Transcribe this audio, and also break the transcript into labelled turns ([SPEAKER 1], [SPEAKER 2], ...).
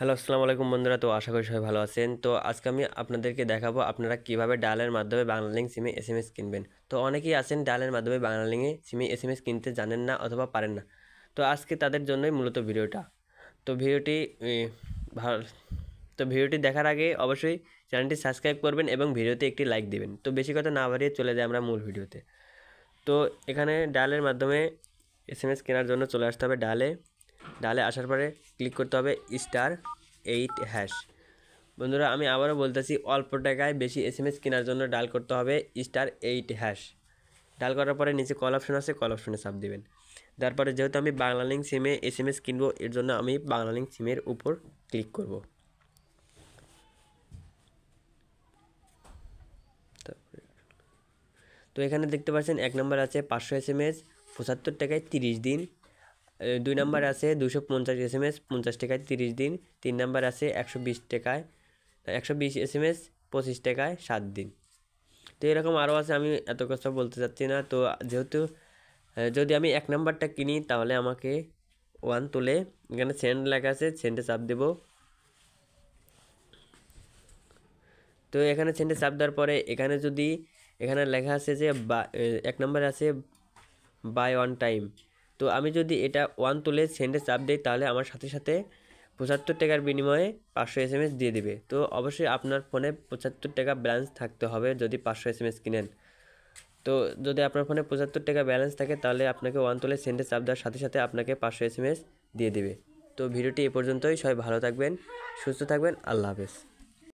[SPEAKER 1] Hello, আসসালামু আলাইকুম বন্ধুরা। তো আশা করি সবাই ভালো আছেন। তো আজকে আমি আপনাদেরকে দেখাবো আপনারা কিভাবে ডায়ালের মাধ্যমে বাংলালিংক সিমে এসএমএস কিনবেন। তো অনেকেই আছেন ডায়ালের মাধ্যমে বাংলালিংকে সিমে এসএমএস কিনতে জানেন না অথবা পারেন না। তো আজকে তাদের জন্যই মূলত ভিডিওটা। তো ভিডিওটি ভালো তো ভিডিওটি দেখার আগে অবশ্যই চ্যানেলটি সাবস্ক্রাইব করবেন এবং ভিডিওতে একটি লাইক দিবেন। তো বেশি কথা না বাড়িয়ে চলে যাই আমরা মূল ভিডিওতে। তো এখানে ডায়ালের মাধ্যমে এসএমএস কেনার জন্য চলে আসতে হবে ডায়ালে আসার পরে ক্লিক করতে হবে *8#। বন্ধুরা, আমি আবারও বলতেছি, অল্প টাকায় বেশি এসএমএস কেনার জন্য ডায়াল করতে হবে *8#। ডায়াল করার পরে নিচে কল অপশন আছে, কল অপশনে চাপ দিবেন। তারপরে যেহেতু আমি বাংলালিংক সিমে এসএমএস কিনবো, এর জন্য আমি বাংলালিংক সিমের উপর ক্লিক করব। তো এখানে দেখতে পাচ্ছেন 1 নম্বর আছে 500 এসএমএস 75 টাকায় 30 দিন। 2 নম্বর আছে 250 এসএমএস 50 টাকায় 30 দিন। 3 নম্বর আছে 120 এসএমএস 25 টাকায় 7 দিন। তো এরকম আরও আছে, আমি এত কথা বলতে চাচ্ছি না। তো যেহেতু যদি আমি 1 নাম্বারটা কিনি তাহলে আমাকে 1 তুলে এখানে সেন্ড লেখা আছে, সেন্ডে চাপ দেব। তো এখানে সেন্ডে চাপ দেওয়ার পরে এখানে লেখা আছে যে 1 নম্বরে আছে বাই ওয়ান টাইম। তো আমি যদি এটা 1 তুলে সেন্ডে চাপ দিই তাহলে আমার সাথে সাথে 75 টাকার বিনিময়ে 500 এসএমএস দিয়ে দিবে। তো অবশ্যই আপনার ফোনে 75 টাকা ব্যালেন্স থাকতে হবে যদি 500 এসএমএস কিনেন। তো যদি আপনার ফোনে 75 টাকা ব্যালেন্স থাকে তাহলে আপনাকে 1 তুলে সেন্ডে চাপ দেওয়ার সাথে সাথে আপনাকে 500 এসএমএস দিয়ে দিবে। তো ভিডিওটি এ পর্যন্তই। সবাই ভালো থাকবেন, সুস্থ থাকবেন। আল্লাহ হাফেজ।